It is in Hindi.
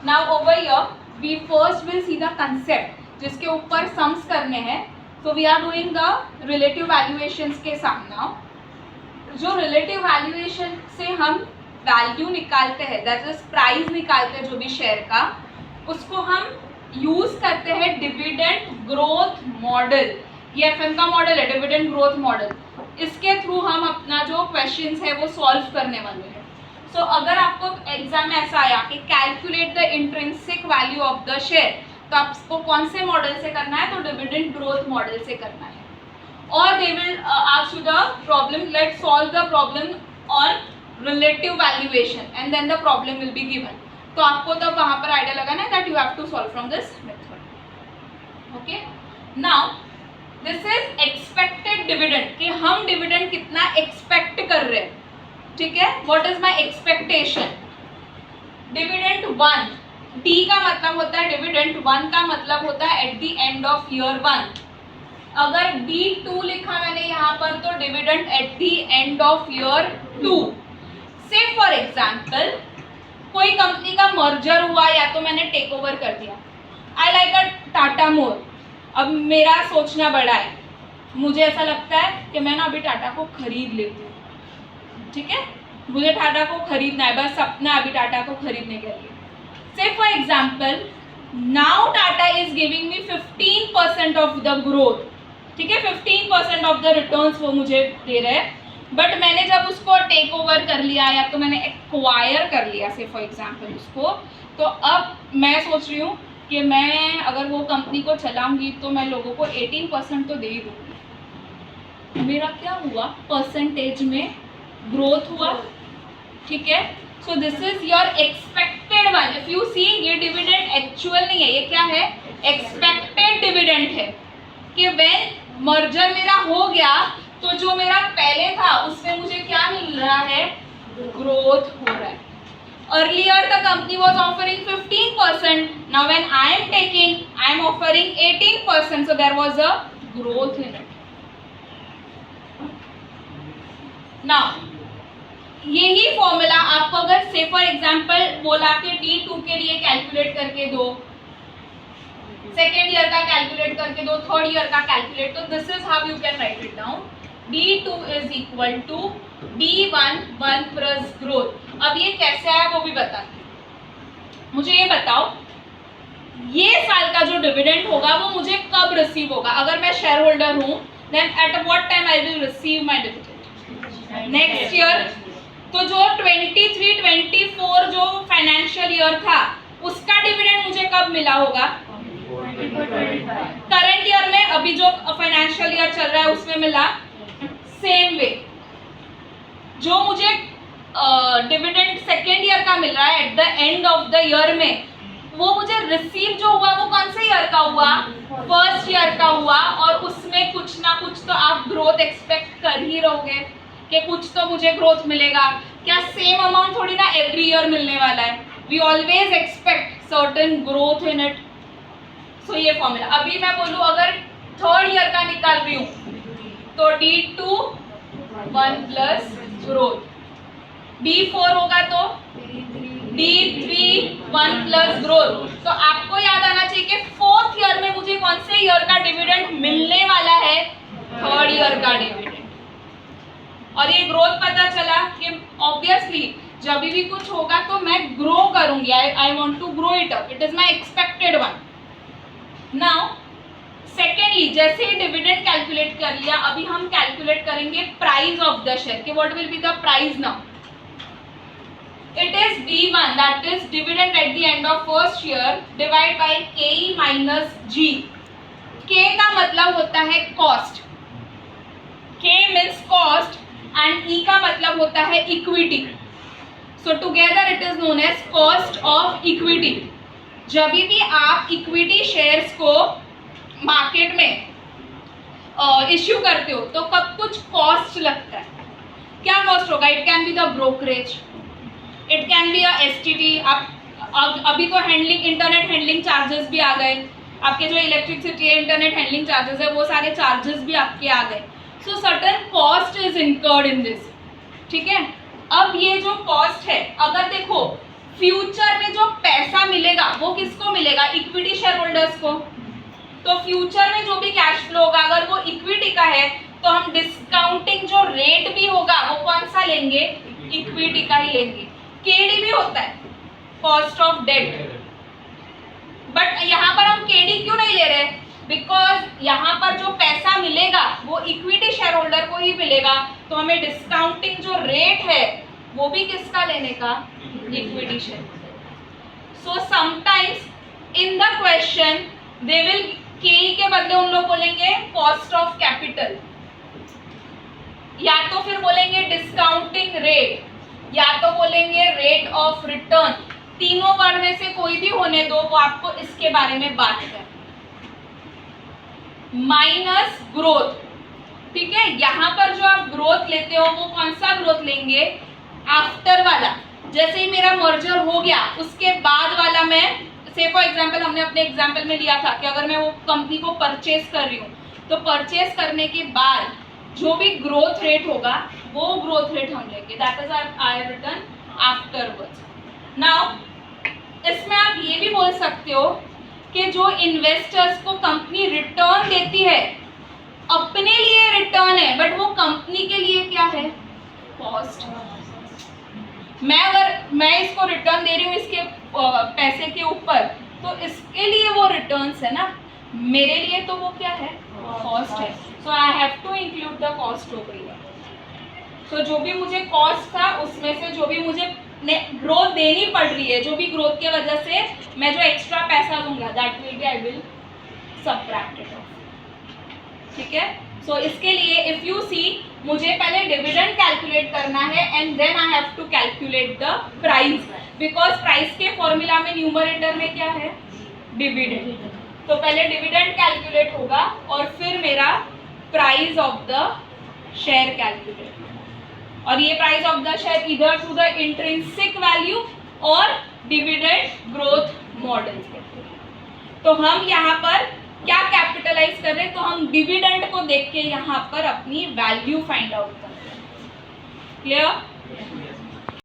Now over here we first will see the concept जिसके ऊपर सम्स करने हैं. So we are doing the relative valuations के सम. नाउ जो रिलेटिव वैल्यूएशन से हम वैल्यू निकालते हैं, दैट इज प्राइस निकालते हैं जो भी शेयर का, उसको हम यूज करते हैं डिविडेंड ग्रोथ मॉडल. ये एफएम का मॉडल है, डिविडेंड ग्रोथ मॉडल. इसके थ्रू हम अपना जो क्वेश्चंस है वो सॉल्व करने वाले हैं. सो अगर आपको एग्जाम में ऐसा आया कि calculate the intrinsic value of the share, तो आपको कौन से मॉडल से करना है? तो डिविडेंड ग्रोथ मॉडल से करना है. और they will ask you the problem, let's solve the problem on relative valuation and then the problem will be given. तो आपको तब वहाँ पर आइडिया लगाना है that you have to solve from this method. Okay, now this is expected dividend, कि हम डिविडेंड कितना एक्सपेक्ट कर रहे हैं. ठीक है, what is my expectation? Dividend 1, D का मतलब होता है डिविडेंड 1 का मतलब होता है eight the end of year 1. अगर D2 लिखा मैंने यहाँ पर तो dividend at the end of year 2. से फॉर एग्जाम्पल कोई कंपनी का मर्जर हुआ या तो मैंने टेक ओवर कर दिया. आई लाइक अ टाटा मोर. अब मेरा सोचना बड़ा है, मुझे ऐसा लगता है कि मैं ना अभी टाटा को खरीद लेती हूँ. ठीक है, मुझे टाटा को खरीदना है, बस सपना अभी टाटा को खरीदने के लिए. से for example now Tata is giving me 15% of the growth. ठीक है, 15% ऑफ द रिटर्न्स वो मुझे दे रहे हैं. बट मैंने जब उसको टेक ओवर कर लिया या तो मैंने एक्वायर कर लिया से फॉर एग्जाम्पल उसको, तो अब मैं सोच रही हूँ कि मैं अगर वो कंपनी को चलाऊंगी तो मैं लोगों को 18% तो दे ही दूँगी. मेरा क्या हुआ? परसेंटेज में ग्रोथ हुआ. ठीक है, so this is your expected one. If you see, ये डिविडेंड एक्चुअल नहीं है, ये क्या है? एक्सपेक्टेड डिविडेंड है. कि व्हेन मर्जर मेरा हो गया तो जो मेरा पहले था उसमें मुझे क्या मिल रहा है? ग्रोथ हो रहा है. Earlier the company was offering 15%, now when I am taking I am offering 18%, so there was a growth in it. Now यही फॉर्मूला आपको अगर से फॉर एग्जांपल बोला कि D2 के लिए कैलकुलेट करके दो, सेकेंड ईयर का कैलकुलेट करके दो, थर्ड ईयर का कैलकुलेट, तो this is how you can write it down. D2 is equal to D1 1 plus growth. अब ये कैसे आया वो भी बताते हैं. मुझे ये बताओ, ये साल का जो डिविडेंड होगा वो मुझे कब रिसीव होगा? अगर मैं शेयर होल्डर हूँ then at what time I will receive my dividend? Next year. तो जो 23-24 जो फाइनेंशियल ईयर था उसका डिविडेंड मुझे कब मिला होगा? करंट ईयर में, अभी जो फाइनेंशियल ईयर चल रहा है उसमें मिला. सेम वे जो मुझे डिविडेंड सेकेंड ईयर का मिल रहा है eight the end of the year में, वो मुझे रिसीव जो हुआ वो कौन से ईयर का हुआ? फर्स्ट ईयर का हुआ. और उसमें कुछ ना कुछ तो आप ग्रोथ एक्सपेक्ट कर ही रहोगे कि कुछ तो मुझे ग्रोथ मिलेगा. क्या सेम अमाउंट थोड़ी ना एवरी ईयर मिलने वाला है. We always expect certain growth in it. So ये फॉर्मूला. अभी मैं बोलूँ अगर थर्ड ईयर का निकाल रही हूँ तो D2 1 प्लस ग्रोथ, D4 होगा तो D3 1 प्लस ग्रोथ. तो आपको याद आना चाहिए कि फोर्थ ईयर में मुझे कौन से ईयर का डिविडेंड मिलने वाला है? थर्ड ईयर का डिविडेंड. और ये ग्रोथ पता चला कि ऑब्वियसली जब भी कुछ होगा तो मैं ग्रो करूंगी. I want to grow it up. It is my expected one. Now secondly जैसे डिविडेंड कैलकुलेट कर लिया, अभी हम कैलकुलेट करेंगे प्राइस ऑफ द शेयर. कि what will be the price now? It is D1, that is dividend at the end of first year divide by KE minus G. K का मतलब होता है cost. K means cost and E का मतलब होता है equity. So together it is known as cost of equity. जब भी आप इक्विटी शेयर्स को मार्केट में इश्यू करते हो तो कब कुछ कॉस्ट लगता है. क्या कॉस्ट होगा? It can be the brokerage, it can be a STT. आप अभी तो हैंडलिंग, इंटरनेट हैंडलिंग चार्जेस भी आ गए. आपके जो इलेक्ट्रिसिटी है, इंटरनेट हैंडलिंग चार्जेस है, वो सारे चार्जेस भी आपके आ गए. सो certain cost is incurred in this. ठीक है, अब ये जो कॉस्ट है, अगर देखो फ्यूचर में जो पैसा पैसा मिलेगा वो किसको मिलेगा, इक्विटी शेयर होल्डर्स को। तो फ्यूचर में जो भी कैश फ्लो होगा अगर वो इक्विटी का है तो हम डिस्काउंटिंग जो रेट भी होगा वो कौन सा लेंगे, इक्विटी का ही लेंगे। केडी भी होता है, कॉस्ट ऑफ डेट, बट यहाँ पर हम केडी क्यों नहीं ले रहे, बिकॉज यहाँ पर जो पैसा मिलेगा वो इक्विटी शेयर होल्डर को ही मिलेगा, तो हमें डिस्काउंटिंग जो रेट है वो भी किसका लेने का, equity share. So sometimes in the question they will केई के बदले उन लोग बोलेंगे कॉस्ट ऑफ कैपिटल, या तो फिर बोलेंगे डिस्काउंटिंग रेट, या तो बोलेंगे रेट ऑफ रिटर्न। तीनों वर्ड में से कोई भी होने दो, वो आपको इसके बारे में बात कर। माइनस ग्रोथ, ठीक है, यहाँ पर जो आप ग्रोथ लेते हो वो कौन सा ग्रोथ लेंगे, आफ्टर वाला। जैसे ही मेरा मर्जर हो गया उसके बाद वाला, मैं से फॉर एग्जांपल हमने अपने एग्जांपल में लिया था कि अगर मैं वो कंपनी को परचेज कर रही हूँ तो परचेज करने के बाद जो भी ग्रोथ रेट होगा वो ग्रोथ रेट हम लेंगे, that is I return afterwards. Now इसमें आप ये भी बोल सकते हो कि जो इन्वेस्टर्स को कंपनी रिटर्न देती है, अपने लिए रिटर्न है बट वो कंपनी के लिए क्या है, कॉस्ट। मैं इसको रिटर्न दे रही हूँ इसके पैसे के ऊपर, तो इसके लिए वो रिटर्न्स है ना, मेरे लिए तो वो क्या है, कॉस्ट है। So I have to include the cost over here. So जो भी मुझे कॉस्ट था उसमें से जो भी मुझे ग्रोथ देनी पड़ रही है, जो भी ग्रोथ के वजह से मैं जो एक्स्ट्रा पैसा दूंगा, that will be I will subtract it off, ठीक है। सो इसके लिए इफ यू सी, मुझे पहले डिविडेंड कैलकुलेट करना है and then I have to calculate the price, because price के फॉर्मूला में न्यूमरेटर में क्या है, डिविडेंड। तो पहले डिविडेंड कैलकुलेट होगा और फिर मेरा price of the share calculate, और ये प्राइस ऑफ द शेयर इधर टू द इंट्रिंसिक वैल्यू और डिविडेंड ग्रोथ मॉडल। तो हम यहाँ पर क्या कैपिटलाइज कर रहे हैं, तो हम डिविडेंड को देख के यहाँ पर अपनी वैल्यू फाइंड आउट कर रहे हैं। क्लियर?